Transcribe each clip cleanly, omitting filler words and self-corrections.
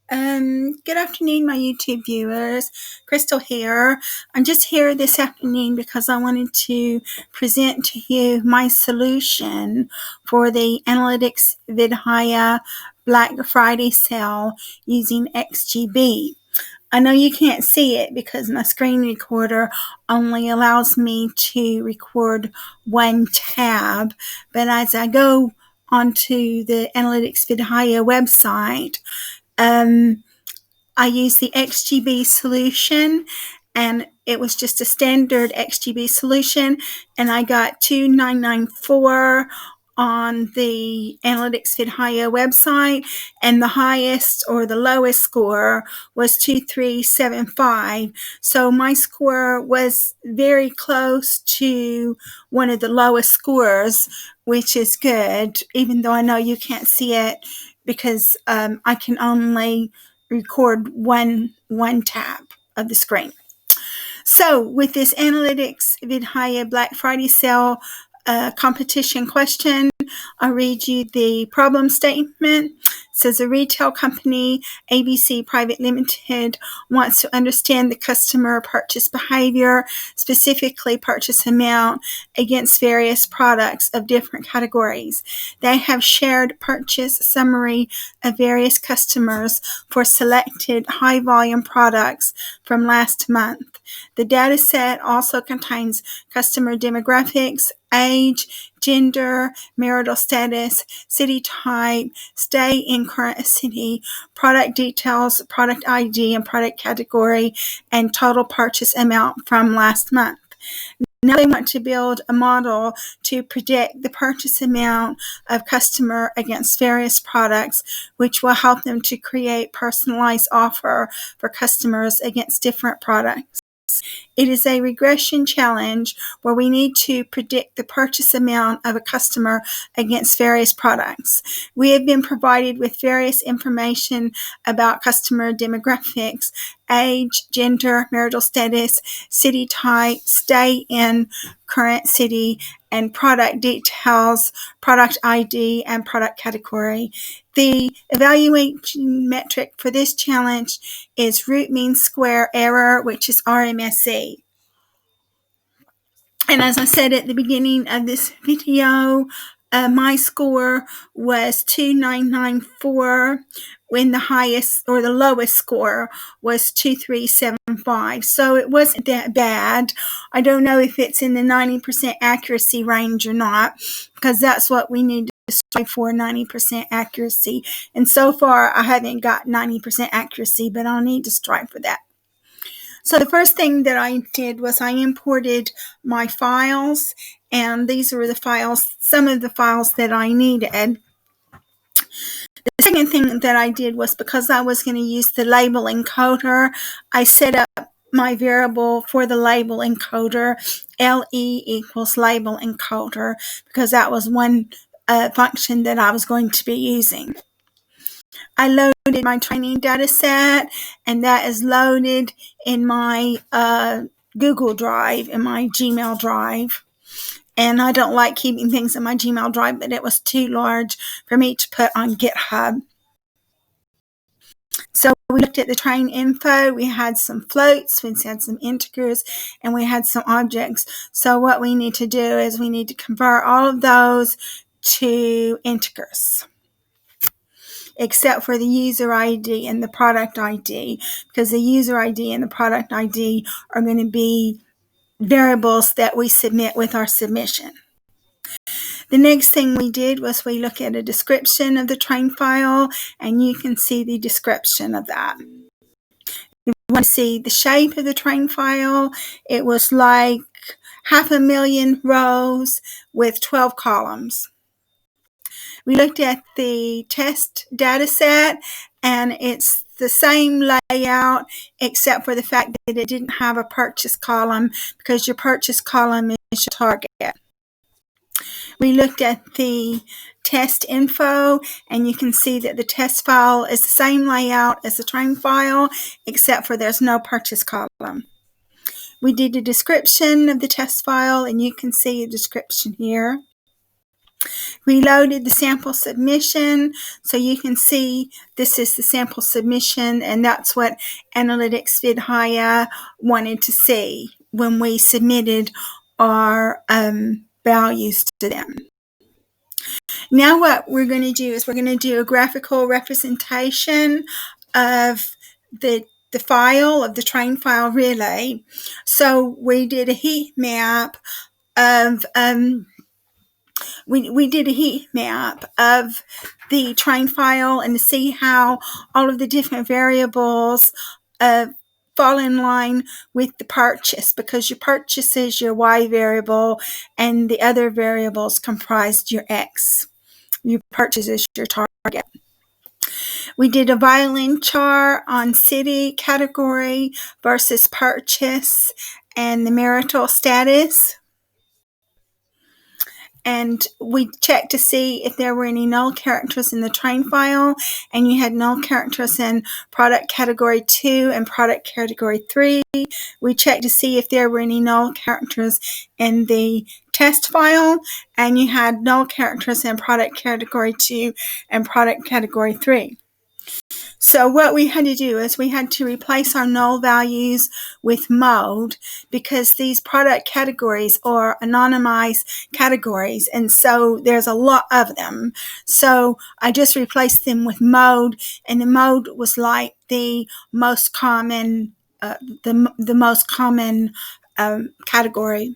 Good afternoon, my YouTube viewers. Crystal here. I'm just here this afternoon because I wanted to present to you my solution for the Analytics VidHire Black Friday sale using XGB. I know you can't see it because my screen recorder only allows me to record one tab, but as I go onto the Analytics VidHire website, I used the XGB solution, and it was just a standard XGB solution, and I got 2994 on the Analytics VidHire website, and the highest or the lowest score was 2375. So my score was very close to one of the lowest scores, which is good, even though I know you can't see it because I can only record one tab of the screen. So with this Analytics VidHire Black Friday sale competition question, I'll read you the problem statement. It says a retail company, ABC Private Limited, wants to understand the customer purchase behavior, specifically purchase amount, against various products of different categories. They have shared purchase summary of various customers for selected high volume products from last month. The data set also contains customer demographics, age, gender, marital status, city type, stay in current city, product details, product ID and product category, and total purchase amount from last month. Now they want to build a model to predict the purchase amount of customer against various products, which will help them to create personalized offer for customers against different products. It is a regression challenge where we need to predict the purchase amount of a customer against various products. We have been provided with various information about customer demographics, age, gender, marital status, city type, stay in current city, and product details, product ID, and product category. The evaluation metric for this challenge is root mean square error, which is RMSE. And as I said at the beginning of this video, my score was 2994 when the highest or the lowest score was 2375. So it wasn't that bad. I don't know if it's in the 90% accuracy range or not, because that's what we need to strive for, 90% accuracy. And so far I haven't got 90% accuracy, but I'll need to strive for that. So the first thing that I did was I imported my files, and these were the files, some of the files that I needed. The second thing that I did was, because I was going to use the label encoder, I set up my variable for the label encoder, LE equals label encoder, because that was one function that I was going to be using. I loaded my training data set, and that is loaded in my Google Drive, in my Gmail Drive. And I don't like keeping things in my Gmail Drive, but it was too large for me to put on GitHub. So we looked at the train info. We had some floats, we had some integers, and we had some objects. So what we need to do is we need to convert all of those to integers, except for the user ID and the product ID, because the user ID and the product ID are going to be variables that we submit with our submission. The next thing we did was we looked at a description of the train file, and you can see the description of that. You want to see the shape of the train file. It was like 500,000 rows with 12 columns. We looked at the test data set, and it's the same layout except for the fact that it didn't have a purchase column, because your purchase column is your target. We looked at the test info, and you can see that the test file is the same layout as the train file, except for there's no purchase column. We did a description of the test file, and you can see a description here. We loaded the sample submission, so you can see this is the sample submission, and that's what Analytics VidHire wanted to see when we submitted our values to them. Now what we're going to do is we're going to do a graphical representation of the file, of the train file relay. So we did a heat map of we did a heat map of the train file, and to see how all of the different variables fall in line with the purchase, because your purchase is your Y variable and the other variables comprised your X. Your purchase is your target. We did a violin chart on city category versus purchase and the marital status. And we checked to see if there were any null characters in the train file, and you had null characters in product category 2 and product category 3. We checked to see if there were any null characters in the test file, and you had null characters in product category 2 and product category 3. So what we had to do is we had to replace our null values with mode, because these product categories are anonymized categories, and so there's a lot of them. So I just replaced them with mode, and the mode was like the most common category.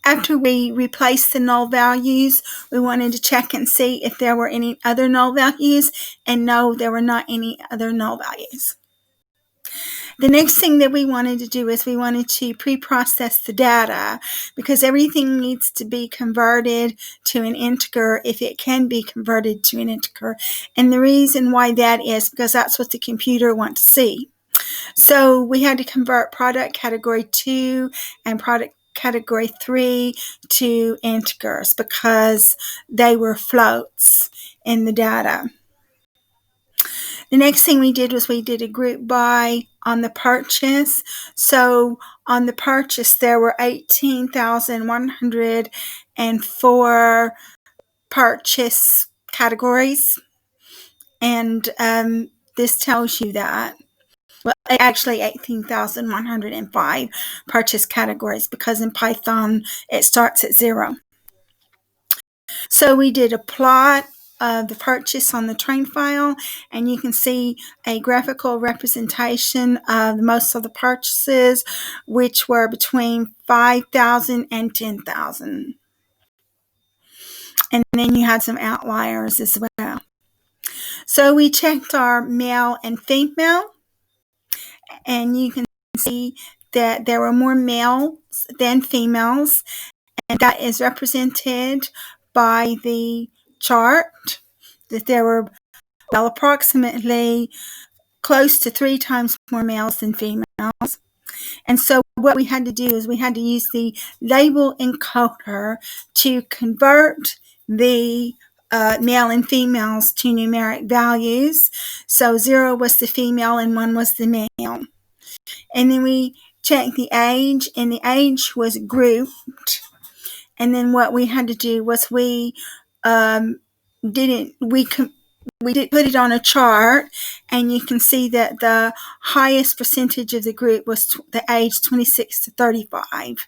After we replaced the null values, we wanted to check and see if there were any other null values, and no, there were not any other null values. The next thing that we wanted to do is we wanted to pre-process the data, because everything needs to be converted to an integer if it can be converted to an integer. And the reason why that is because that's what the computer wants to see. So we had to convert product category 2 and product category 3 to integers because they were floats in the data. The next thing we did was we did a group by on the purchase. So on the purchase, there were 18,104 purchase categories. And this tells you that. Well, actually 18,105 purchase categories, because in Python it starts at 0. So we did a plot of the purchase on the train file, and you can see a graphical representation of most of the purchases, which were between 5,000 and 10,000. And then you had some outliers as well. So we checked our male and female, and you can see that there were more males than females, and that is represented by the chart, that there were approximately close to 3 times more males than females. And so what we had to do is we had to use the label encoder to convert the male and females to numeric values. So 0 was the female and 1 was the male. And then we checked the age, and the age was grouped. And then what we had to do was we did put it on a chart, and you can see that the highest percentage of the group was the age 26 to 35.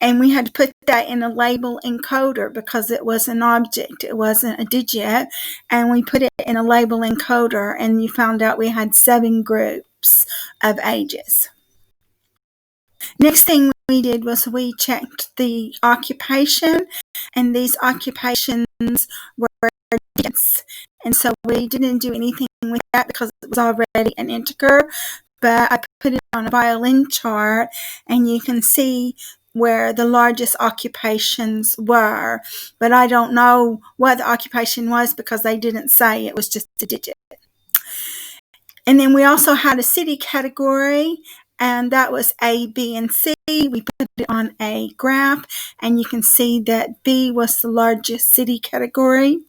And we had to put that in a label encoder because it was an object, it wasn't a digit. And we put it in a label encoder, and you found out we had 7 groups of ages. Next thing we did was we checked the occupation, and these occupations were digits. And so we didn't do anything with that because it was already an integer, but I put it on a violin chart, and you can see where the largest occupations were, but I don't know what the occupation was because they didn't say, it was just a digit. And then we also had a city category, and that was A, B, and C. We put it on a graph, and you can see that B was the largest city category.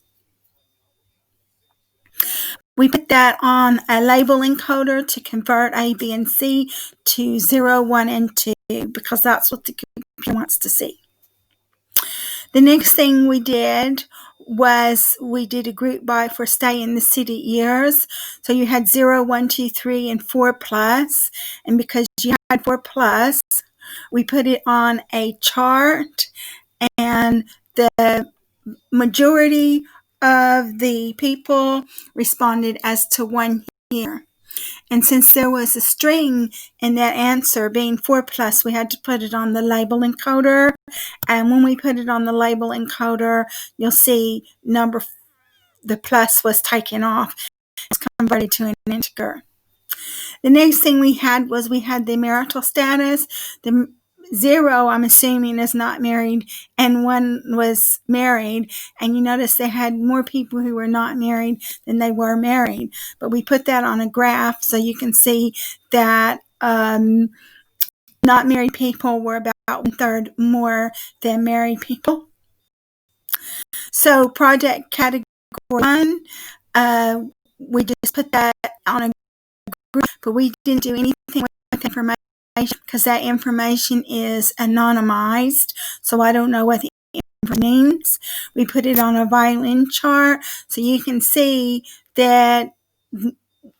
We put that on a label encoder to convert A, B, and C to 0, 1, and 2 because that's what the computer wants to see. The next thing we did was we did a group by for stay in the city years. So you had 0, 1, 2, 3, and 4 plus. And because you had 4 plus, we put it on a chart, and the majority of the people responded as to 1 year. And since there was a string in that answer being 4 plus, we had to put it on the label encoder. And when we put it on the label encoder, you'll see the plus was taken off. It's converted to an integer. The next thing we had the marital status. The 0, I'm assuming, is not married, and 1 was married. And you notice they had more people who were not married than they were married. But we put that on a graph so you can see that not married people were about 1/3 more than married people. So project category 1, we just put that on a group, but we didn't do anything with information because that information is anonymized, so I don't know what the information means. We put it on a violin chart so you can see that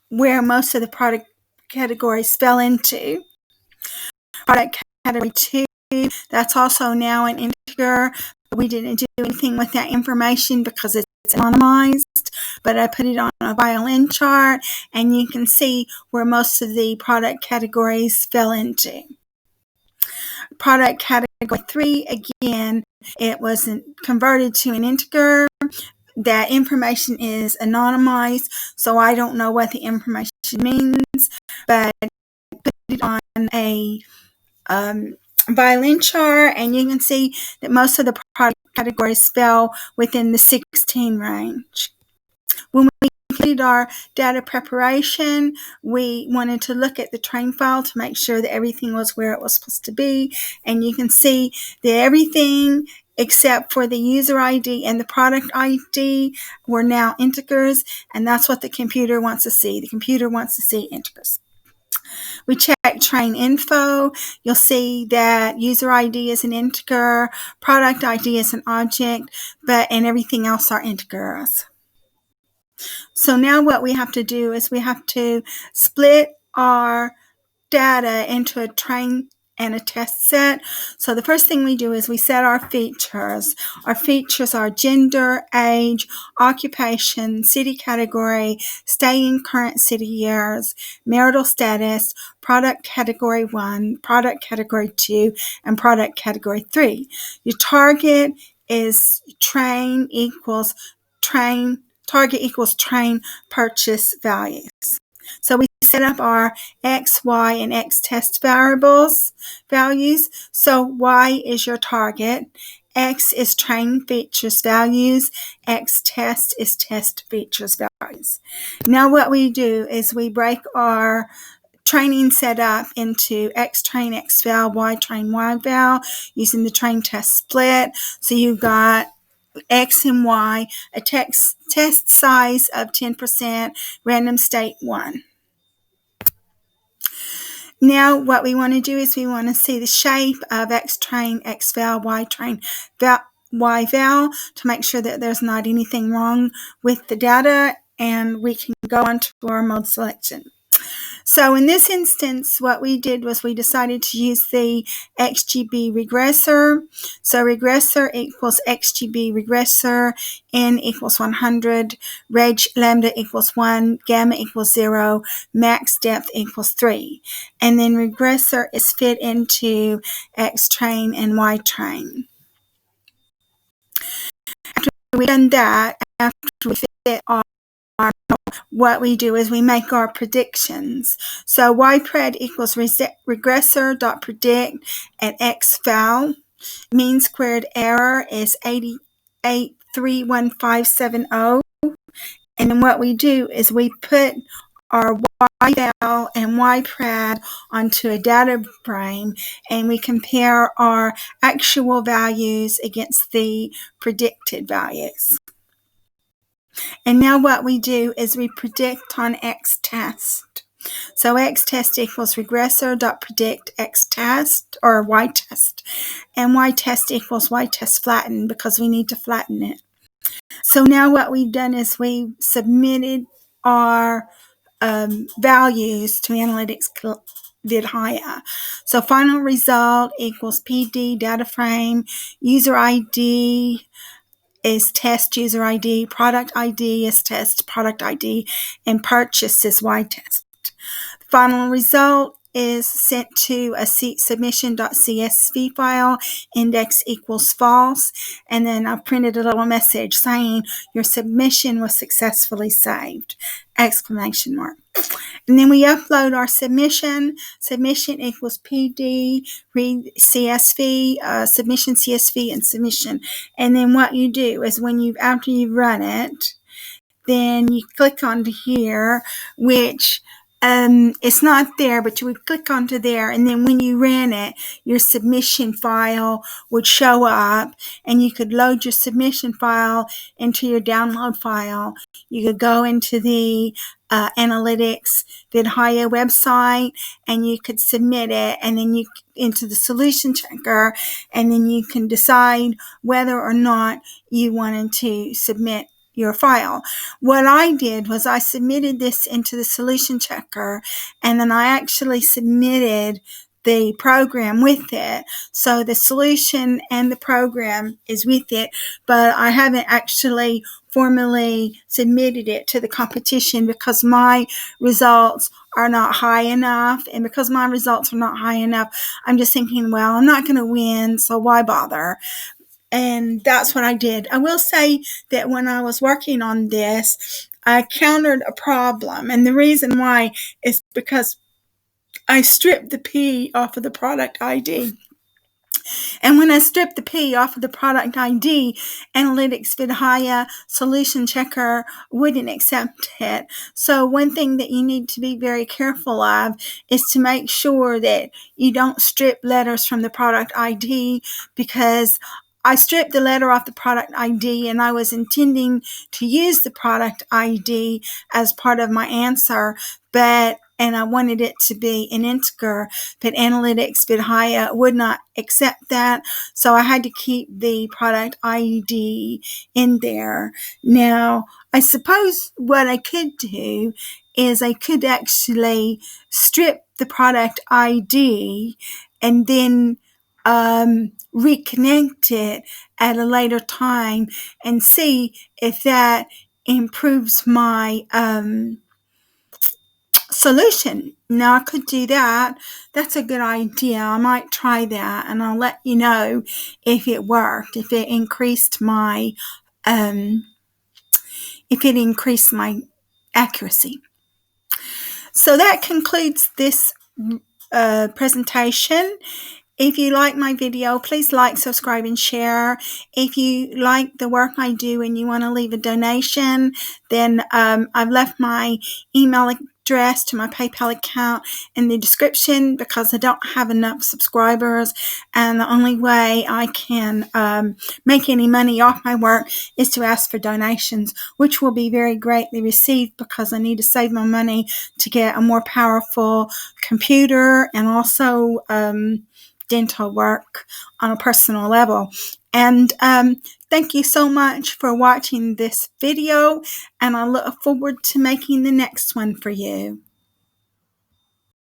where most of the product categories fell into. Product category 2, that's also now an integer. We didn't do anything with that information because it's anonymized, but I put it on a violin chart, and you can see where most of the product categories fell into. Product category 3, again, it wasn't converted to an integer. That information is anonymized, so I don't know what the information means, but put it on a violin chart, and you can see that most of the product categories fell within the 16 range. When we completed our data preparation, we wanted to look at the train file to make sure that everything was where it was supposed to be, and you can see that everything except for the user ID and the product ID were now integers, and that's what the computer wants to see. The computer wants to see integers. We check train info. You'll see that user ID is an integer, product ID is an object, and everything else are integers. So now what we have to do is we have to split our data into a train and a test set. So the first thing we do is we set our features. Our features are gender, age, occupation, city category, stay in current city years, marital status, product category 1, product category 2, and product category 3. Your target is target equals train purchase values. So we set up our X, Y, and X test values. So Y is your target, X is train features values, X test is test features values. Now what we do is we break our training setup into X train, X val, Y train, Y val using the train test split. So you've got X and Y, a test size of 10%, random state 1. Now what we want to do is we want to see the shape of X train, X val, Y train, Y val to make sure that there's not anything wrong with the data, and we can go on to our mode selection. So in this instance, what we did was we decided to use the XGB Regressor. So regressor equals XGB Regressor, N equals 100, reg lambda equals 1, gamma equals 0, max depth equals 3. And then regressor is fit into X train and Y train. After we've done that, after we fit what we do is we make our predictions. So ypred equals regressor.predict at xval. Mean squared error is 88.31570. And then what we do is we put our yval and ypred onto a data frame, and we compare our actual values against the predicted values. And now what we do is we predict on X test. So X test equals regressor dot predict X test or Y test. And Y test equals Y test flattened because we need to flatten it. So now what we've done is we submitted our values to Analytics VidHire. So final result equals PD data frame, user ID is test user ID, product ID is test product ID, and purchase is Y test. Final result is sent to a submission.csv file, index equals false, and then I printed a little message saying your submission was successfully saved, exclamation mark. And then we upload our submission. Submission equals PD, read CSV, submission CSV, and submission. And then what you do is after you've run it, then you click onto here, which it's not there, but you would click onto there, and then when you ran it, your submission file would show up, and you could load your submission file into your download file. You could go into the Analytics VidHire website, and you could submit it, and then you into the solution checker, and then you can decide whether or not you wanted to submit your file. What I did was I submitted this into the solution checker, and then I actually submitted the program with it. So the solution and the program is with it, but I haven't actually formally submitted it to the competition because my results are not high enough. And because my results are not high enough, I'm just thinking, well, I'm not going to win, so why bother? And that's what I did. I will say that when I was working on this, I encountered a problem. And the reason why is because I stripped the P off of the product ID. And when I stripped the P off of the product ID, Analytics VidHire Solution Checker wouldn't accept it. So one thing that you need to be very careful of is to make sure that you don't strip letters from the product ID, because I stripped the letter off the product ID and I was intending to use the product ID as part of my answer, and I wanted it to be an integer, but Analytics VidHire would not accept that, so I had to keep the product ID in there. Now, I suppose what I could do is I could actually strip the product ID and then reconnect it at a later time and see if that improves my solution. Now, I could do that. That's a good idea. I might try that, and I'll let you know if it worked, if it increased my accuracy. So that concludes this presentation. If you like my video, please like, subscribe, and share. If you like the work I do and you want to leave a donation, then I've left my email address to my PayPal account in the description because I don't have enough subscribers, and the only way I can make any money off my work is to ask for donations, which will be very greatly received because I need to save my money to get a more powerful computer and also dental work on a personal level. And thank you so much for watching this video, and I look forward to making the next one for you.